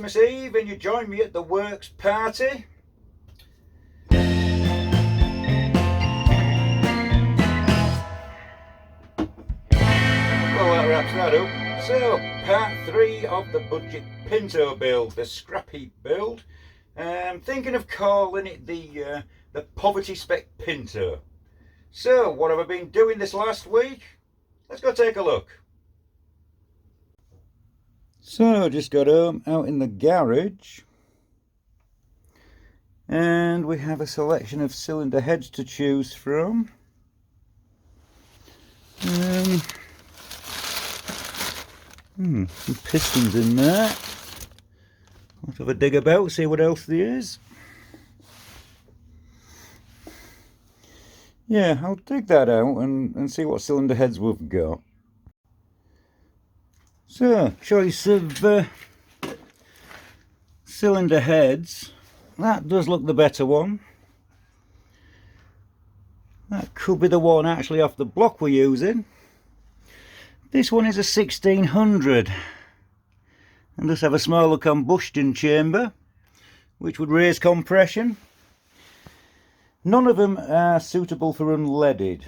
Christmas Eve and you join me at the works party. Well, that wraps that up. So, part 3 of the budget Pinto build, the Scrapheap build. I'm thinking of calling it the Poverty Spec Pinto. So, what have I been doing this last week? Let's go take a look. So, just got home out in the garage, and we have a selection of cylinder heads to choose from. Some pistons in there. Let's have a dig about, see what else there is. Yeah, I'll dig that out and see what cylinder heads we've got. So, choice of cylinder heads. That does look the better one. That could be the one actually off the block we're using. This one is a 1600 and does have a smaller combustion chamber, which would raise compression. None of them are suitable for unleaded.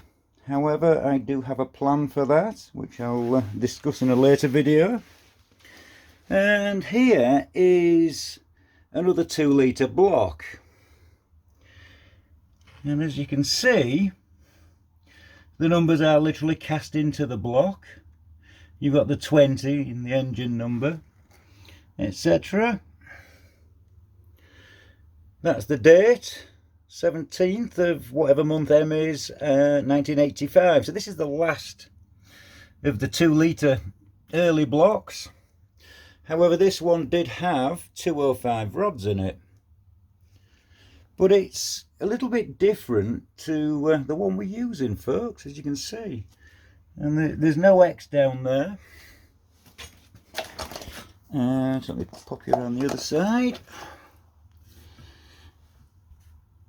However, I do have a plan for that, which I'll discuss in a later video. And here is another 2 litre block. And as you can see, the numbers are literally cast into the block. You've got the 20 in the engine number, etc. That's the date. 17th of whatever month M is, 1985. So this is the last of the 2 litre early blocks. However, this one did have 205 rods in it. But it's a little bit different to the one we're using, folks, as you can see. And there's no X down there. So let me pop you around the other side.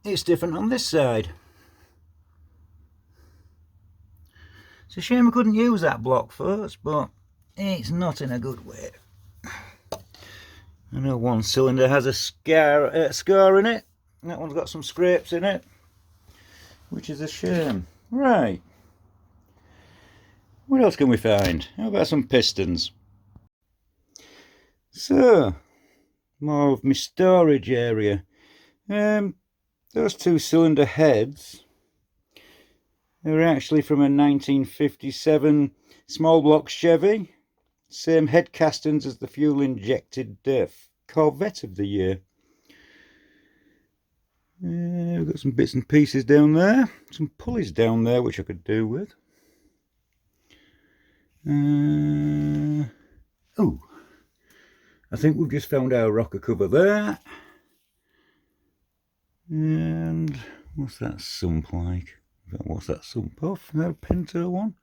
It's different on this side. It's a shame I couldn't use that block first, but it's not in a good way. I know one cylinder has a scar in it. That one's got some scrapes in it, which is a shame. Right. What else can we find? How about some pistons? So, more of my storage area. Those 2 cylinder heads are actually from a 1957 small block Chevy. Same head castings as the fuel injected Corvette of the year. We've got some bits and pieces down there. Some pulleys down there which I could do with. Oh, I think we've just found our rocker cover there. And what's that sump like? What's that sump off? Is that a Pinto one?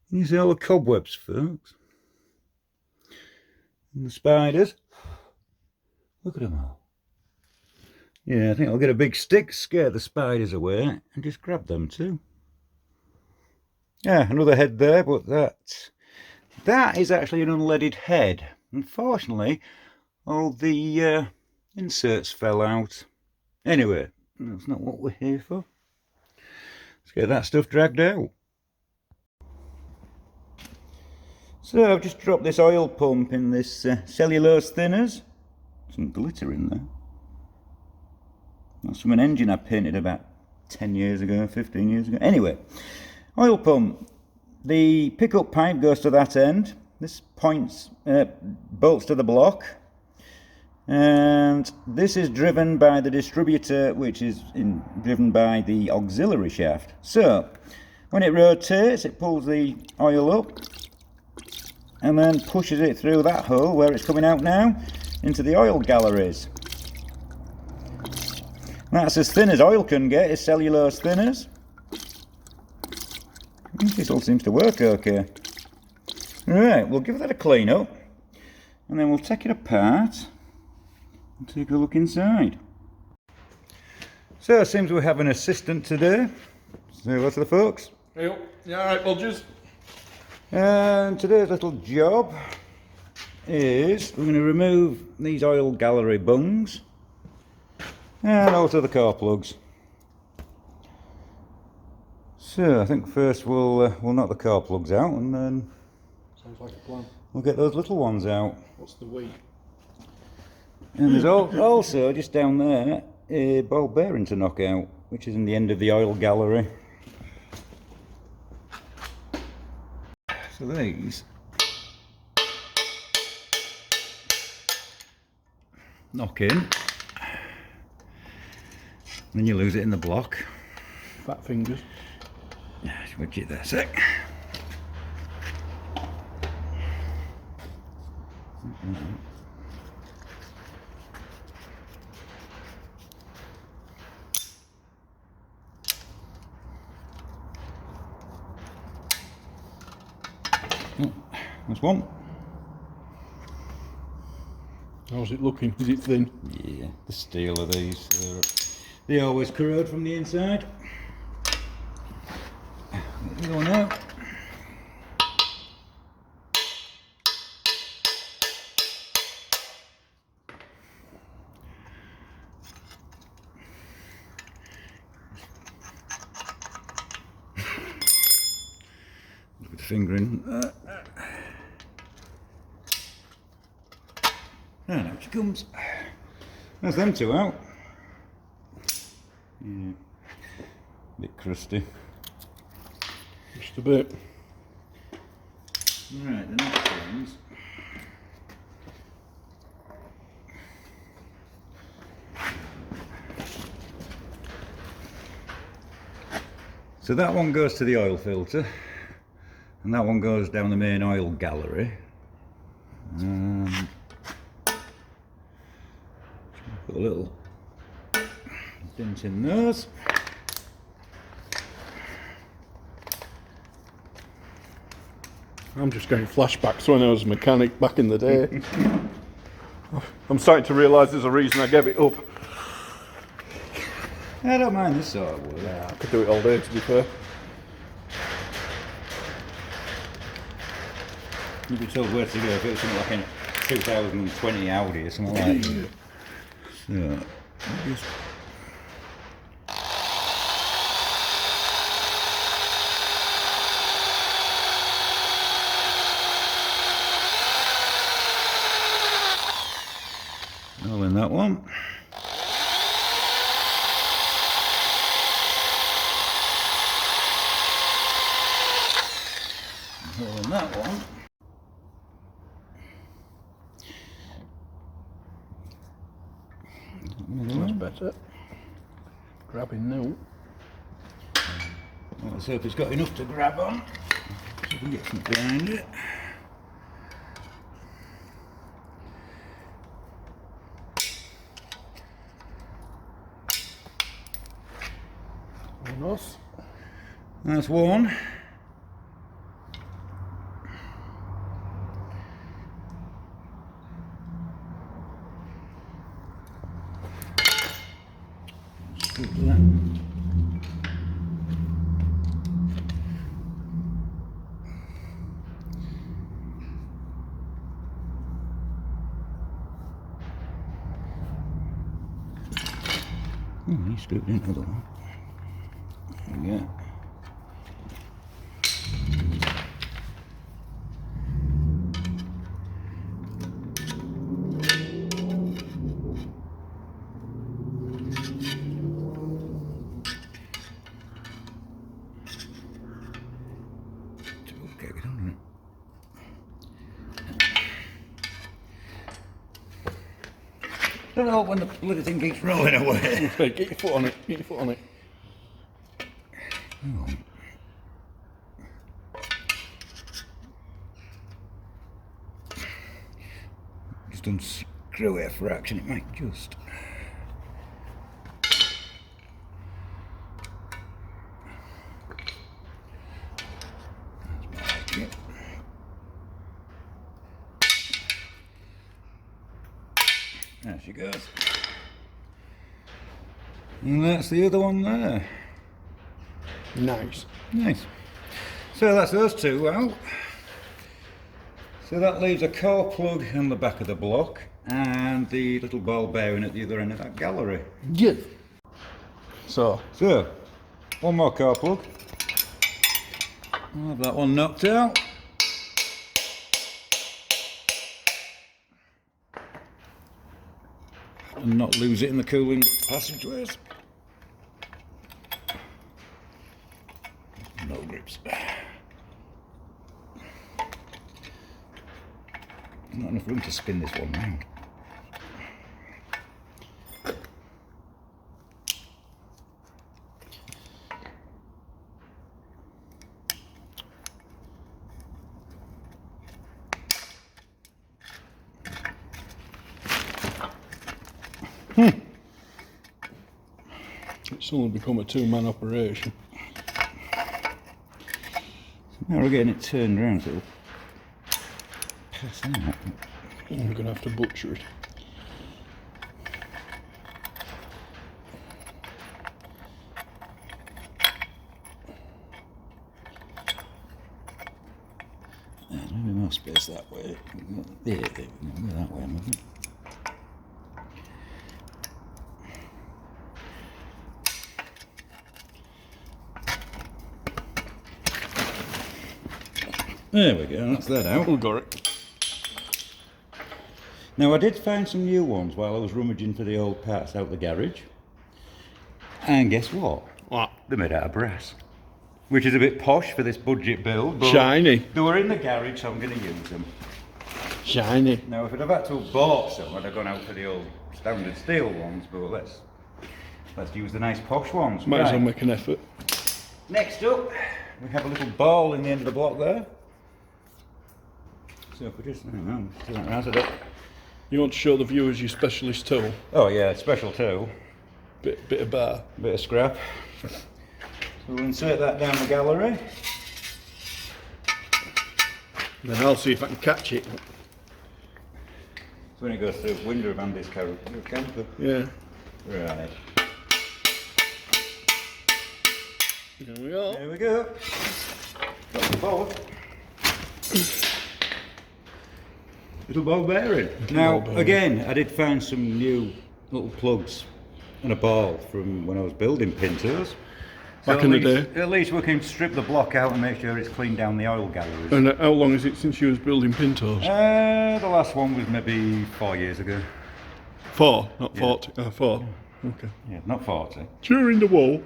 You see all the cobwebs, folks. And the spiders. Look at them all. Yeah, I think I'll get a big stick, scare the spiders away, and just grab them too. Yeah, another head there, but that is actually an unleaded head. Unfortunately, all the inserts fell out. Anyway, that's not what we're here for. Let's get that stuff dragged out. So I've just dropped this oil pump in this cellulose thinners. Some glitter in there. That's from an engine I painted about 10 years ago, 15 years ago. Anyway, oil pump. The pickup pipe goes to that end. This bolts to the block. And this is driven by the distributor, which is driven by the auxiliary shaft. So when it rotates, it pulls the oil up and then pushes it through that hole where it's coming out now into the oil galleries. That's as thin as oil can get, is cellulose thinners. This all seems to work okay. Right, we'll give that a clean up and then we'll take it apart and take a look inside. So it seems we have an assistant today. Say hello to the folks. Hey, yeah, alright, well, just... And today's little job is we're going to remove these oil gallery bungs and also the car plugs. So I think first we'll knock the car plugs out, and then sounds like a plan. We'll get those little ones out. What's the weight? And there's also just down there a ball bearing to knock out, which is in the end of the oil gallery. So these knock in, then you lose it in the block. Fat fingers. Switch it there a sec. Oh, that's one. How's it looking? Is it thin? Yeah, the steel of these, they always corrode from the inside. Get the other one out. With the finger in. And out she comes. That's them two out. Yeah, bit crusty. Just a bit. Right, the next ones. So that one goes to the oil filter, and that one goes down the main oil gallery. Put a little dent in those. I'm just getting flashbacks to when I was a mechanic back in the day. I'm starting to realise there's a reason I gave it up. I don't mind this sort of work. Yeah, I could do it all day, to be fair. You'd be told where to go if it was something like a 2020 Audi or something like that. So, just all in that one. All in that one. That's better. Grabbing now. Let's hope it's got enough to grab on. So we can get some behind it. Nice. That's one. Scoop that. Oh, he scooped into the one. There we go. Okay, get on it. Don't know when the bloody thing keeps rolling away. Okay, get your foot on it. Get your foot on it. Hang on. Just unscrew it a fraction, it might just. That's more like it. There she goes. And that's the other one there. Nice. Nice. So that's those two out. So that leaves a core plug on the back of the block and the little ball bearing at the other end of that gallery. Yeah. So, one more core plug. I'll have that one knocked out. And not lose it in the cooling passageways. No grips. Not enough room to spin this one round. It's only become a two-man operation. Now we're getting it turned around so it'll pass out. I'm going to have to butcher it. Maybe more space that way. There we go. That way, maybe. There we go, that's that out. We got it. Now I did find some new ones while I was rummaging for the old parts out the garage. And guess what? What? They're made out of brass. Which is a bit posh for this budget build. But shiny. They were in the garage, so I'm going to use them. Shiny. Now if I'd have had to have bought some, I'd have gone out for the old standard steel ones, but let's use the nice posh ones. Might as well make an effort. Next up, we have a little ball in the end of the block there. So if we just, You want to show the viewers your specialist tool? oh yeah, special tool. Bit of bar. Bit of scrap. So we'll insert that down the gallery. Then I'll see if I can catch it. So when it goes through the window of Andy's camper. Yeah. Right. There we go. There we go. Got the ball. Little ball bearing. Now, again, I did find some new little plugs and a ball from when I was building Pintos. Back in the day. At least we can strip the block out and make sure it's cleaned down the oil galleries. And how long is it since you was building Pintos? The last one was maybe 4 years ago. 4, not 40. 4. Okay. Yeah, not 40. During the war.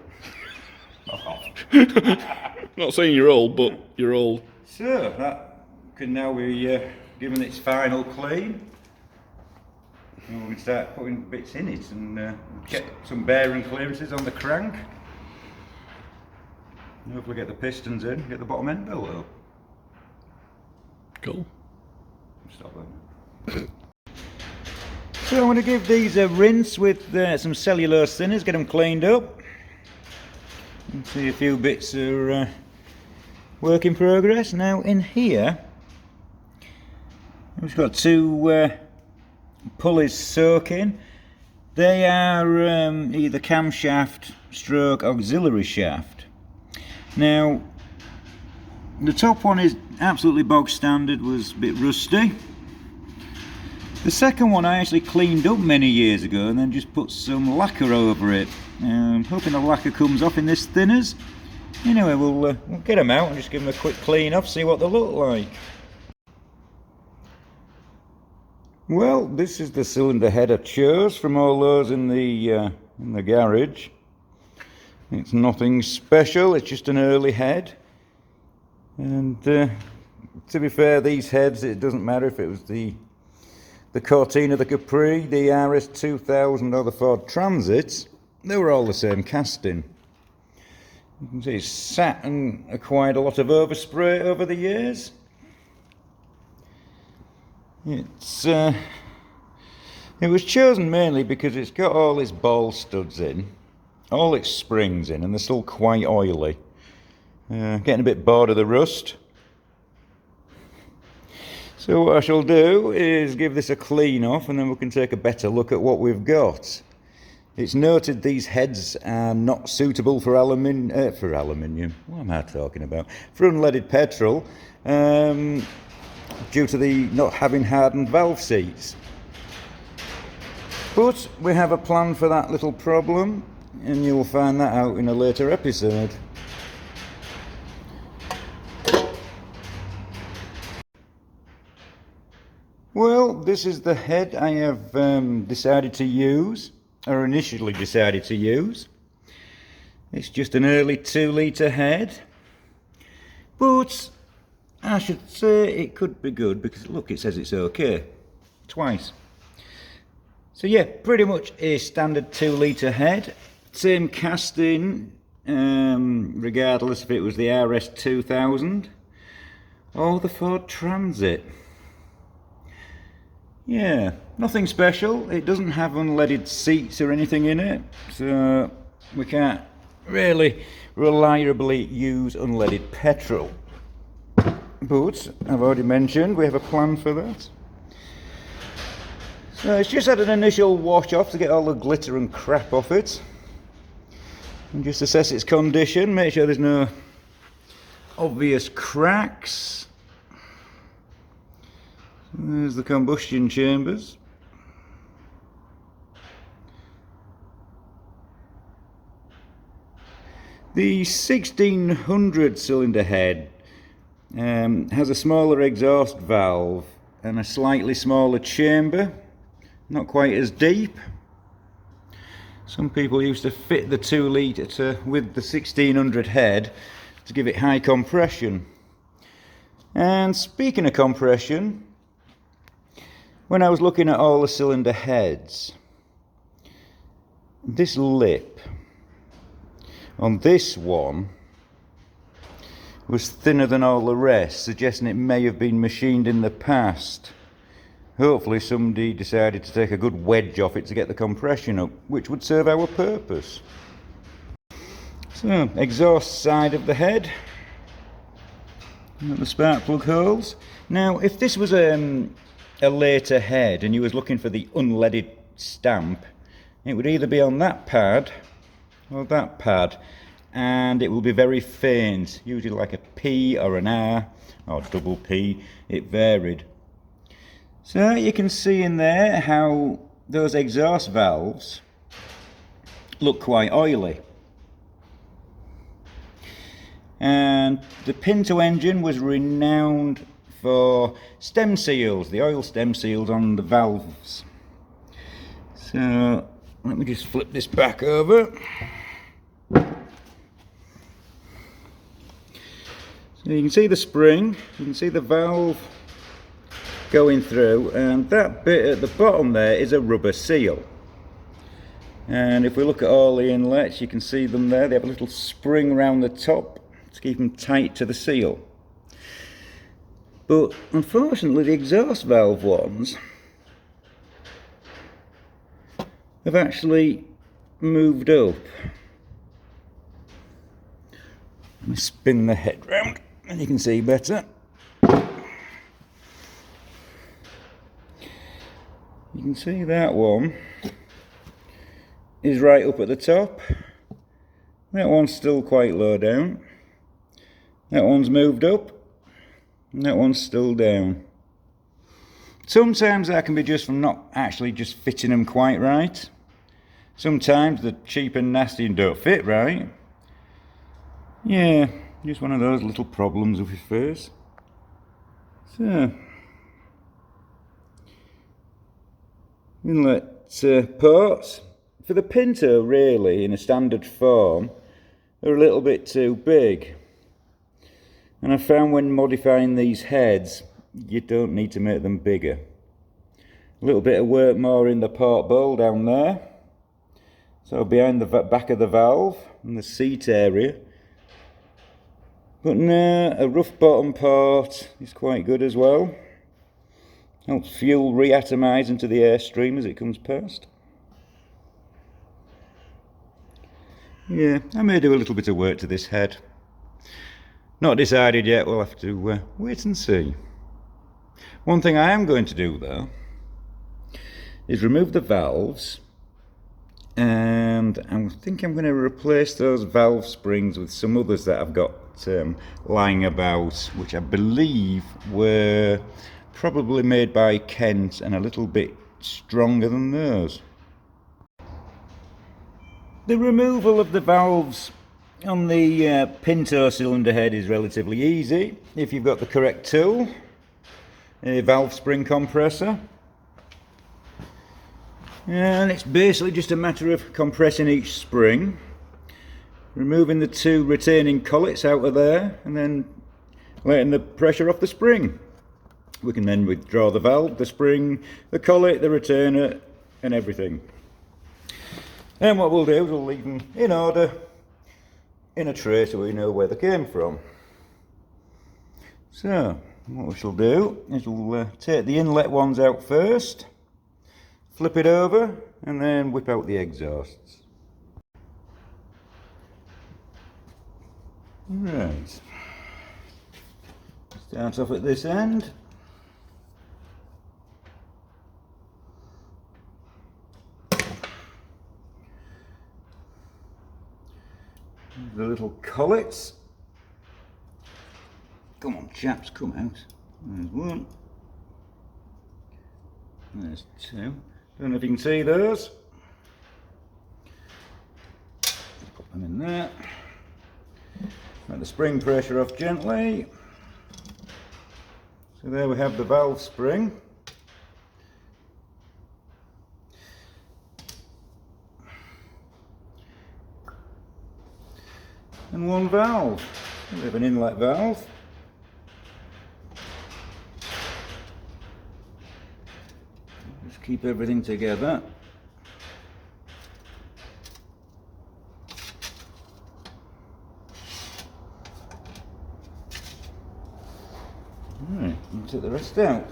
Not saying you're old, but you're old. So, that can now be given its final clean. And we can start putting bits in it and get some bearing clearances on the crank. And hopefully get the pistons in, get the bottom end built up. Cool. Stop that. So I'm going to give these a rinse with some cellulose thinners, get them cleaned up. And see a few bits are work in progress. Now in here, we've got two pulleys soaking. They are either camshaft stroke auxiliary shaft. Now the top one is absolutely bog standard, was a bit rusty. The second one I actually cleaned up many years ago and then just put some lacquer over it. Hoping the lacquer comes off in this thinners. Anyway, we'll get them out and just give them a quick clean off, see what they look like. Well, this is the cylinder head I chose from all those in the garage. It's nothing special, it's just an early head. And to be fair, these heads, it doesn't matter if it was the Cortina, the Capri, the RS2000 or the Ford Transits, they were all the same casting. You can see it's sat and acquired a lot of overspray over the years. It was chosen mainly because it's got all its ball studs in, all its springs in, and they're still quite oily. Getting a bit bored of the rust. So what I shall do is give this a clean off and then we can take a better look at what we've got. It's noted these heads are not suitable for aluminium. What am I talking about? For unleaded petrol. due to the not having hardened valve seats. But we have a plan for that little problem, and you'll find that out in a later episode. Well, this is the head I have decided to use, or initially decided to use. It's just an early 2-litre head, but I should say it could be good because look, it says it's okay twice. So yeah, pretty much a standard 2-litre head, same casting, regardless if it was the RS 2000 or the Ford Transit. Yeah, nothing special. It doesn't have unleaded seats or anything in it, so we can't really reliably use unleaded petrol. But I've already mentioned we have a plan for that. So it's just had an initial wash off to get all the glitter and crap off it, and just assess its condition, make sure there's no obvious cracks. There's the combustion chambers. The 1600 cylinder head has a smaller exhaust valve and a slightly smaller chamber, not quite as deep. Some people used to fit the 2-litre with the 1600 head to give it high compression. And speaking of compression, when I was looking at all the cylinder heads, this lip on this one was thinner than all the rest, suggesting it may have been machined in the past. Hopefully somebody decided to take a good wedge off it to get the compression up, which would serve our purpose. So, exhaust side of the head, and the spark plug holes. Now, if this was a later head and you was looking for the unleaded stamp, it would either be on that pad or that pad, and it will be very faint, usually like a P or an R or double P. It varied. So you can see in there how those exhaust valves look quite oily. And the Pinto engine was renowned for stem seals, the oil stem seals on the valves. So let me just flip this back over. So you can see the spring, you can see the valve going through, and that bit at the bottom there is a rubber seal. And if we look at all the inlets, you can see them there. They have a little spring around the top to keep them tight to the seal. But unfortunately the exhaust valve ones have actually moved up. Let me spin the head round and you can see better. You can see that one is right up at the top. That one's still quite low down. That one's moved up. And that one's still down. Sometimes that can be just from not actually just fitting them quite right. Sometimes they're cheap and nasty and don't fit right. Yeah, just one of those little problems we face. So, inlet ports for the Pinto, really, in a standard form, are a little bit too big. And I found when modifying these heads, you don't need to make them bigger. A little bit of work more in the port bowl down there. So behind the back of the valve and the seat area. But no, a rough bottom port is quite good as well. Helps fuel reatomise into the airstream as it comes past. Yeah, I may do a little bit of work to this head. Not decided yet, we'll have to wait and see. One thing I am going to do though is remove the valves, and I think I'm going to replace those valve springs with some others that I've got lying about, which I believe were probably made by Kent and a little bit stronger than those. The removal of the valves on the Pinto cylinder head is relatively easy if you've got the correct tool, a valve spring compressor. And it's basically just a matter of compressing each spring, removing the two retaining collets out of there, and then letting the pressure off the spring. We can then withdraw the valve, the spring, the collet, the retainer, and everything. And what we'll do is we'll leave them in order in a tray so we know where they came from. So what we shall do is we'll take the inlet ones out first, flip it over, and then whip out the exhausts. Right, start off at this end. The little collets. Come on chaps, come out. There's one. There's two. Don't know if you can see those. Put them in there. Let the spring pressure off gently. So there we have the valve spring. And one valve. We have an inlet valve. Just keep everything together. Right, and take the rest out.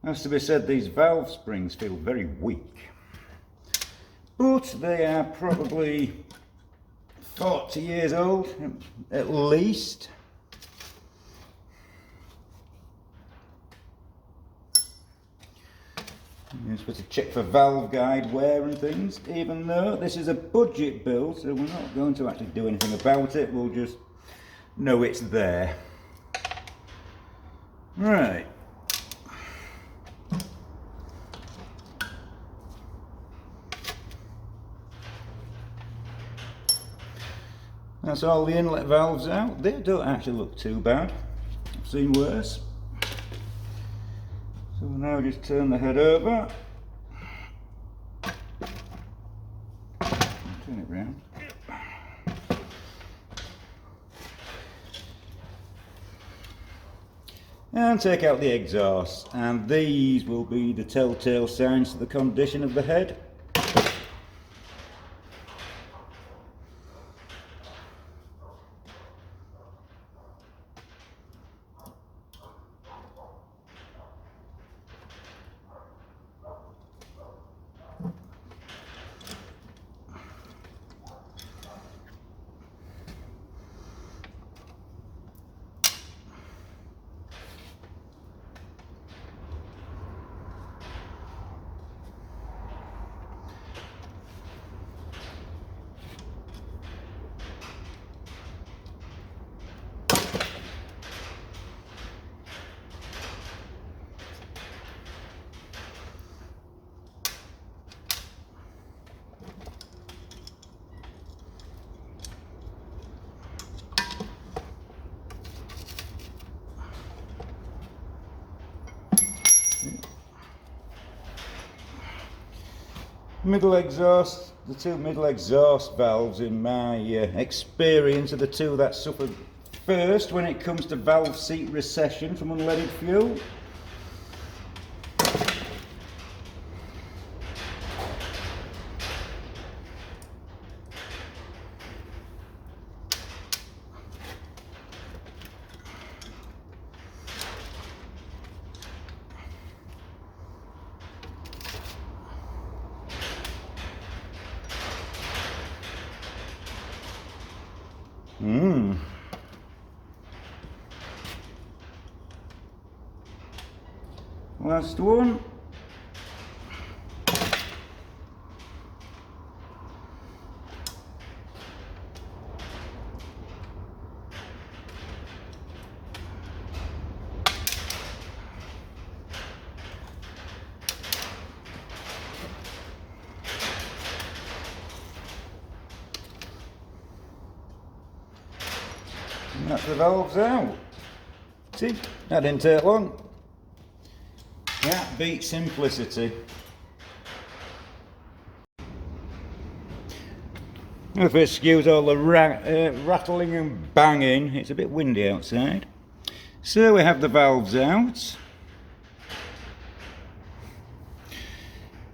Has to be said, these valve springs feel very weak, but they are probably 40 years old at least. You're supposed to check for valve guide wear and things, even though this is a budget build, so we're not going to actually do anything about it, we'll just know it's there. Right. That's all the inlet valves out. They don't actually look too bad. I've seen worse. So we'll now just turn the head over. Turn it round. And take out the exhaust. And these will be the telltale signs of the condition of the head. Middle exhaust, the two middle exhaust valves in my experience are the two that suffered first when it comes to valve seat recession from unleaded fuel. Last one. And that's the valves out. See, that didn't take long. That beats simplicity. If you excuse all the rattling and banging, it's a bit windy outside. So we have the valves out.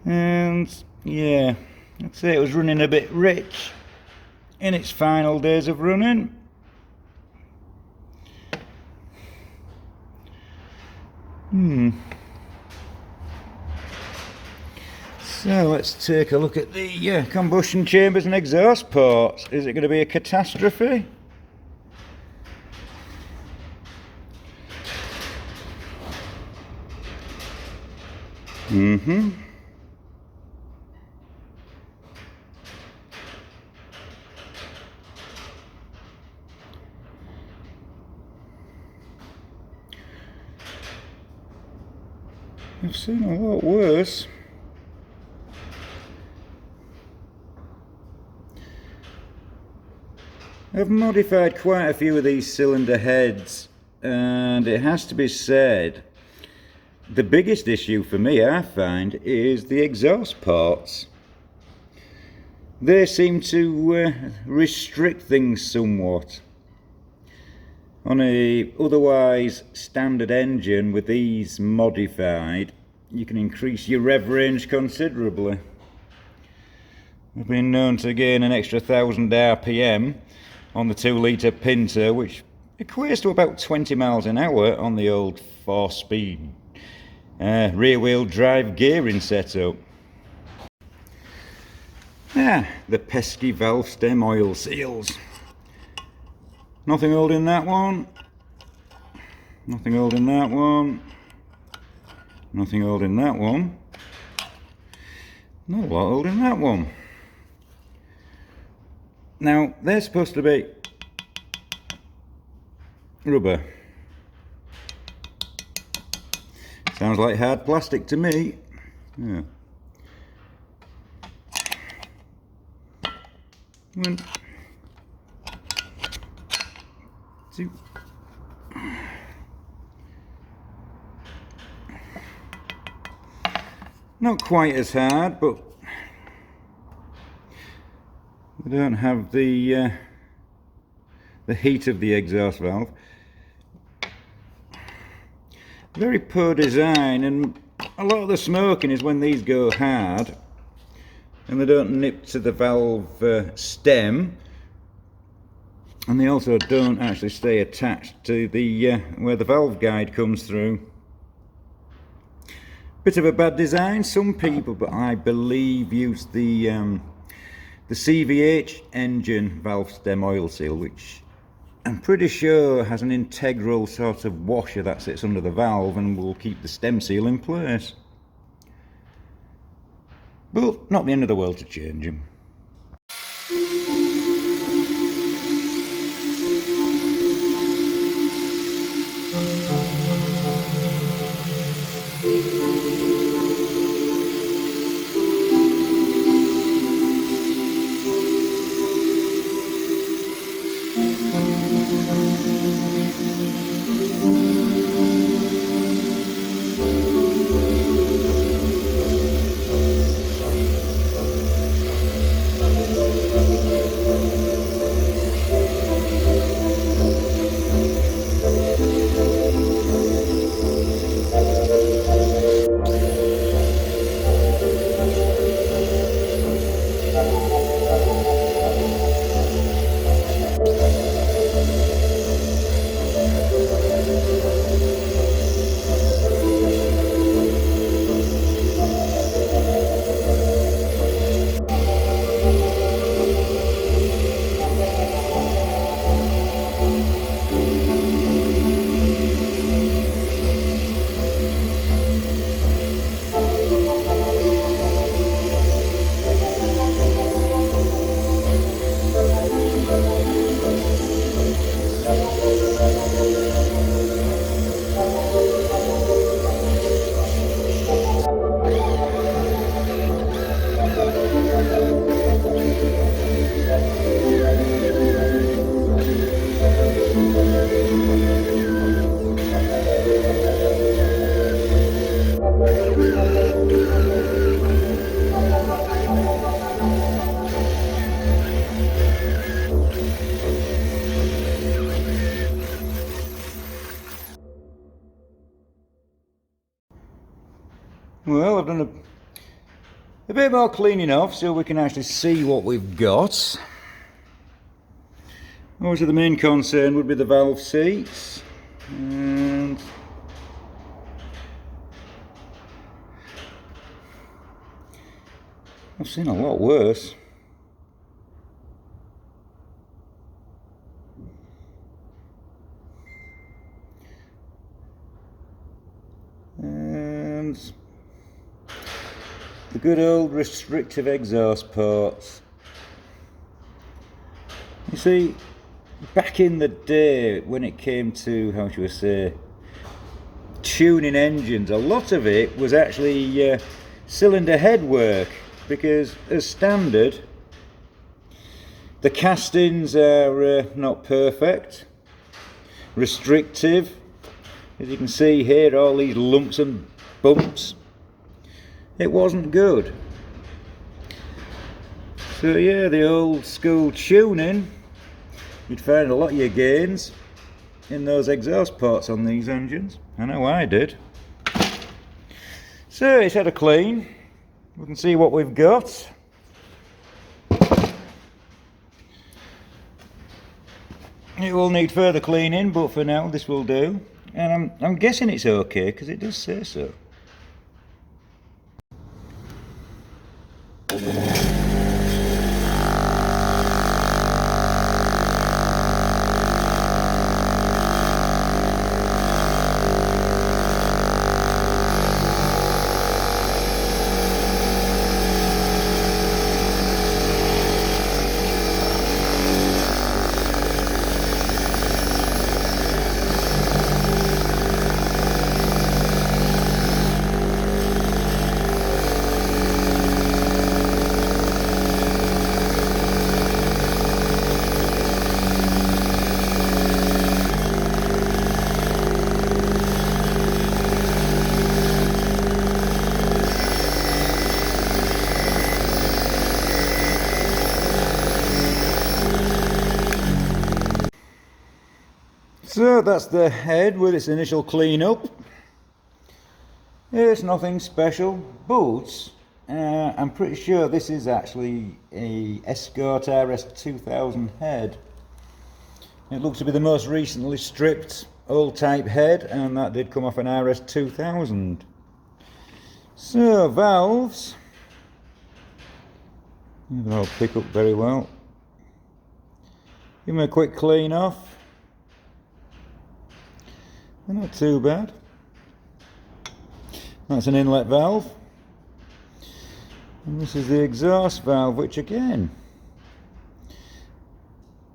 And yeah, I'd say it was running a bit rich in its final days of running. So let's take a look at the combustion chambers and exhaust ports. Is it going to be a catastrophe? I've seen a lot worse. I've modified quite a few of these cylinder heads, and it has to be said, the biggest issue for me, I find, is the exhaust ports. They seem to restrict things somewhat. On a otherwise standard engine with these modified, you can increase your rev range considerably. I've been known to gain an extra 1000 RPM on the 2-litre Pinto, which equates to about 20 miles an hour on the old 4-speed rear-wheel drive gearing setup. The pesky valve stem oil seals. Nothing holding that one. Nothing holding that one. Nothing holding that one. Not a lot holding that one. Now, they're supposed to be rubber. Sounds like hard plastic to me. Yeah. One, two. Not quite as hard, but they don't have the heat of the exhaust valve. Very poor design, and a lot of the smoking is when these go hard and they don't nip to the valve stem, and they also don't actually stay attached to the where the valve guide comes through. Bit of a bad design. Some people, but I believe, use the CVH engine valve stem oil seal, which I'm pretty sure has an integral sort of washer that sits under the valve and will keep the stem seal in place. But not the end of the world to change them. Well, I've done a bit more cleaning off so we can actually see what we've got. Obviously the main concern would be the valve seats, and I've seen a lot worse. And the good old restrictive exhaust ports. You see, back in the day when it came to, how should we say, tuning engines, a lot of it was actually cylinder head work, because as standard the castings are not perfect, restrictive, as you can see here, all these lumps and bumps. It wasn't good. So yeah, the old school tuning, you'd find a lot of your gains in those exhaust ports on these engines. I know I did. So it's had a clean. We can see what we've got. It will need further cleaning, but for now this will do. And I'm guessing it's okay because it does say so. So that's the head with its initial clean up. It's nothing special, but I'm pretty sure this is actually a Escort RS 2000 head. It looks to be the most recently stripped old type head, and that did come off an RS 2000. So valves, they'll pick up very well. Give them a quick clean off. They're not too bad. That's an inlet valve. And this is the exhaust valve, which again,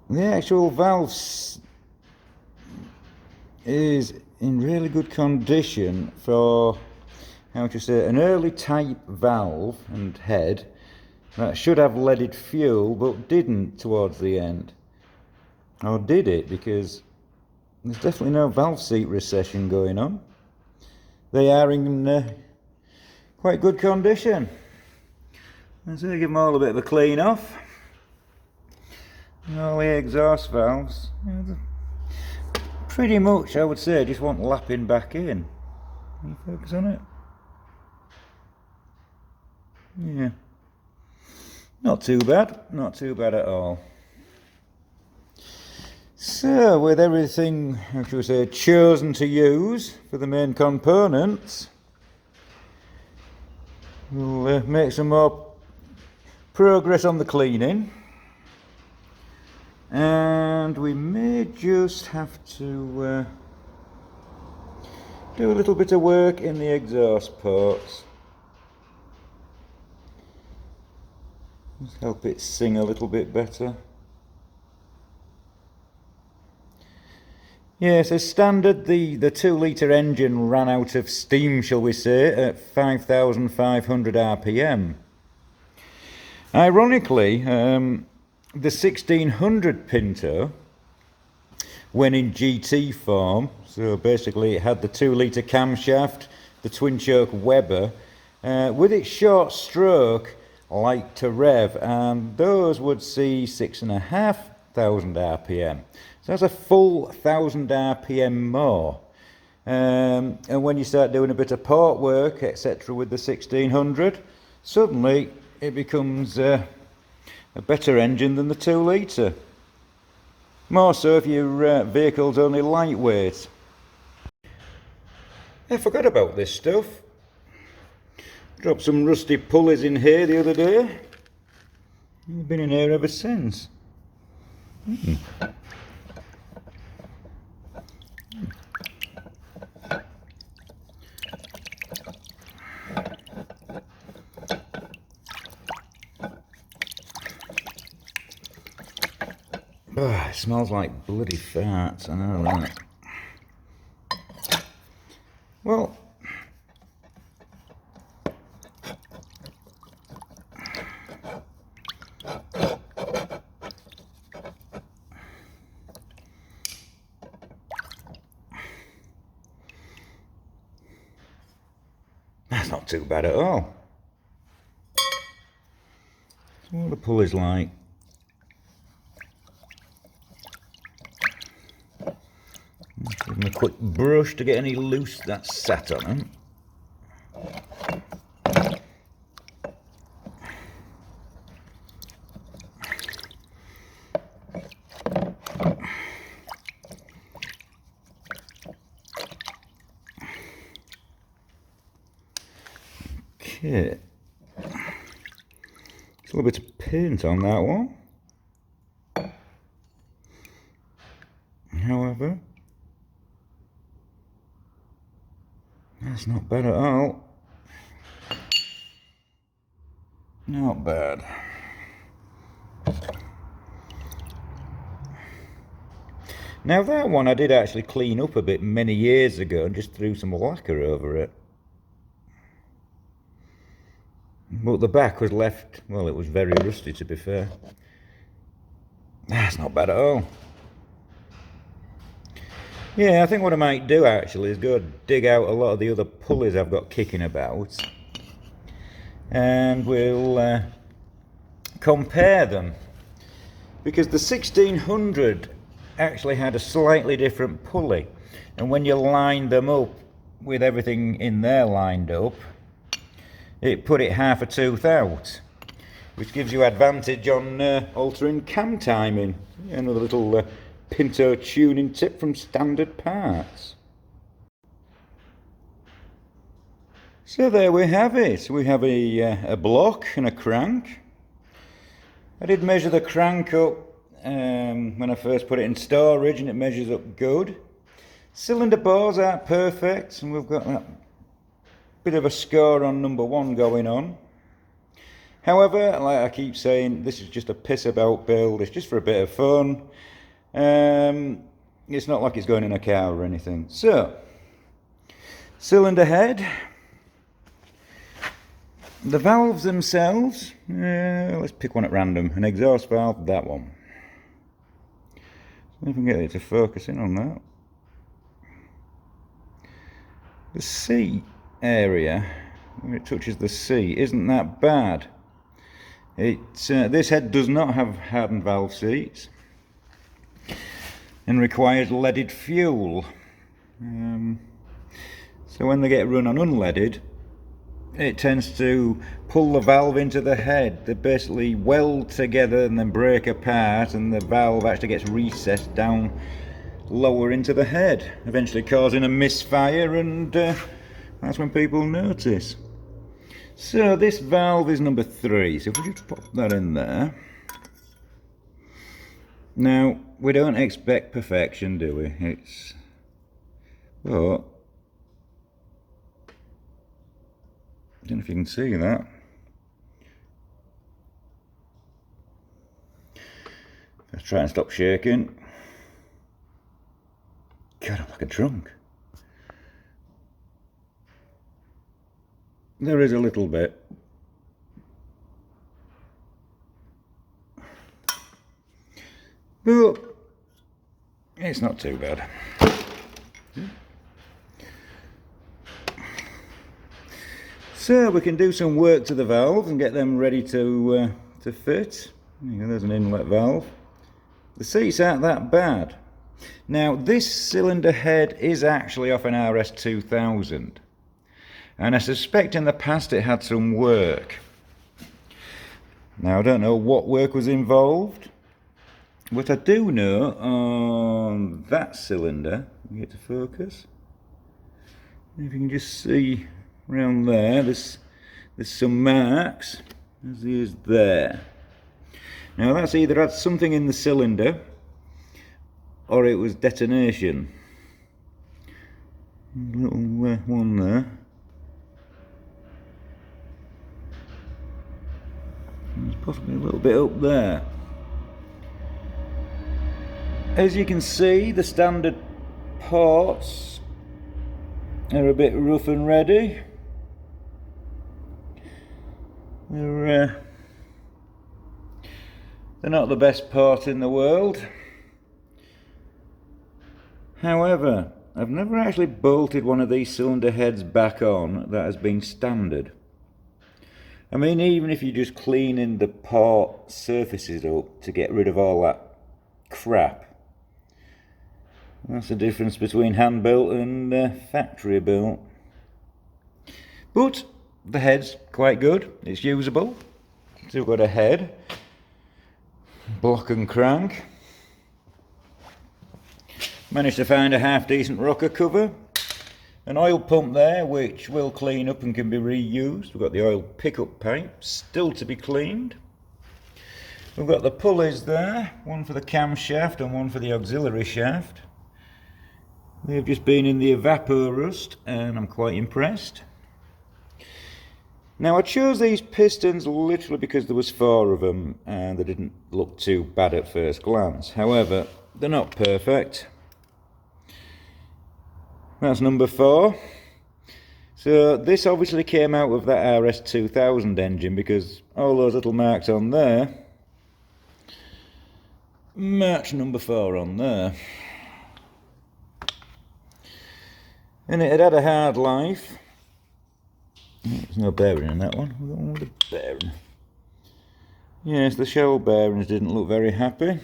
the actual valve is in really good condition for, how to say, an early type valve and head that should have leaded fuel but didn't towards the end. Or did it? Because there's definitely no valve seat recession going on. They are in quite good condition. And so give them all a bit of a clean off. And all the exhaust valves, pretty much, I would say, just want lapping back in. Can you focus on it? Yeah. Not too bad. Not too bad at all. So, with everything, how should we say, chosen to use for the main components, we'll make some more progress on the cleaning, and we may just have to do a little bit of work in the exhaust ports. Just help it sing a little bit better. Yes, as standard, the 2-litre engine ran out of steam, shall we say, at 5,500 RPM. Ironically, the 1600 Pinto, when in GT form, so basically it had the 2-litre camshaft, the twin-choke Weber, with its short stroke, like to rev, and those would see 6,500 RPM. So that's a full 1,000 RPM more. And when you start doing a bit of port work, etc., with the 1600, suddenly it becomes a better engine than the 2 litre. More so if your vehicle's only lightweight. I forgot about this stuff. Dropped some rusty pulleys in here the other day. They've been in here ever since. Oh, it smells like bloody farts, I know that. Well, that's not too bad at all. So what the pulley's like. Give them a quick brush to get any loose that's sat on them. Okay. There's a little bit of paint on that one. However, that's not bad at all. Not bad. Now that one I did actually clean up a bit many years ago and just threw some lacquer over it. But the back was left, well, it was very rusty, to be fair. That's not bad at all. Yeah, I think what I might do actually is go dig out a lot of the other pulleys I've got kicking about, and we'll compare them, because the 1600 actually had a slightly different pulley, and when you lined them up with everything in there lined up, it put it half a tooth out, which gives you advantage on altering cam timing. Another little Pinto tuning tip from Standard Parts. So there we have it. We have a block and a crank. I did measure the crank up when I first put it in storage, and it measures up good. Cylinder bores aren't perfect, and we've got that bit of a score on number 1 going on. However, like I keep saying, this is just a piss about build. It's just for a bit of fun. It's not like it's going in a car or anything. So, cylinder head. The valves themselves, let's pick one at random. An exhaust valve, that one. See if we can get it to focus in on that. The seat area, where it touches the seat, isn't that bad. This head does not have hardened valve seats and requires leaded fuel. So when they get run on unleaded, it tends to pull the valve into the head. They basically weld together and then break apart, and the valve actually gets recessed down lower into the head, eventually causing a misfire, and that's when people notice. So this valve is number 3, so if we just pop that in there. Now, we don't expect perfection, do we? But I don't know if you can see that. Let's try and stop shaking. God, I'm like a drunk. There is a little bit. But it's not too bad. So we can do some work to the valves and get them ready to fit. There's an inlet valve. The seats aren't that bad. Now this cylinder head is actually off an RS2000, and I suspect in the past it had some work. Now I don't know what work was involved, but I do know on that cylinder, get to focus, if you can just see around there, there's some marks, as there is there. Now that's either had something in the cylinder or it was detonation. Little one there. There's possibly a little bit up there. As you can see, the standard ports are a bit rough and ready. They're not the best port in the world. However, I've never actually bolted one of these cylinder heads back on that has been standard. I mean, even if you're just cleaning the port surfaces up to get rid of all that crap, that's the difference between hand built and factory built. But the head's quite good, it's usable. Still got a head, block and crank. Managed to find a half decent rocker cover, an oil pump there which will clean up and can be reused. We've got the oil pickup pipe still to be cleaned. We've got the pulleys there, one for the camshaft and one for the auxiliary shaft. They've just been in the evapor rust and I'm quite impressed. Now I chose these pistons literally because there was 4 of them and they didn't look too bad at first glance. However, they're not perfect. That's number 4. So this obviously came out of that RS2000 engine because all those little marks on there match number 4 on there. And it had a hard life. There's no bearing in that one. We've got one with a bearing. Yes, the shell bearings didn't look very happy.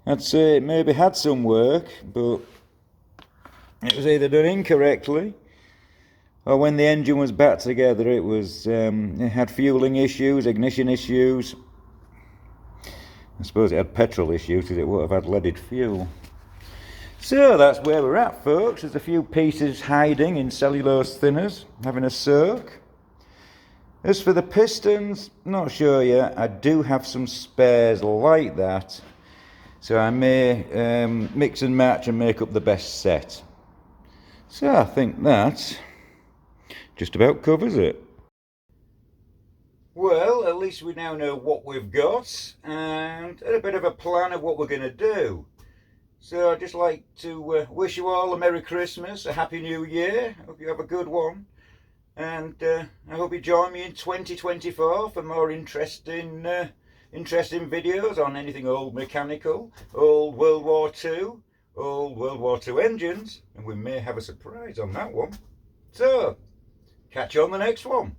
I'd say it maybe had some work, but it was either done incorrectly, or when the engine was back together, it had fueling issues, ignition issues. I suppose it had petrol issues because it would have had leaded fuel. So that's where we're at, folks. There's a few pieces hiding in cellulose thinners, having a soak. As for the pistons, not sure yet. I do have some spares like that, so I may mix and match and make up the best set. So I think that just about covers it. Well, at least we now know what we've got and a bit of a plan of what we're going to do. So I'd just like to wish you all a Merry Christmas, a Happy New Year. I hope you have a good one. And I hope you join me in 2024 for more interesting videos on anything old mechanical, old World War II, old World War II engines, and we may have a surprise on that one. So, catch you on the next one.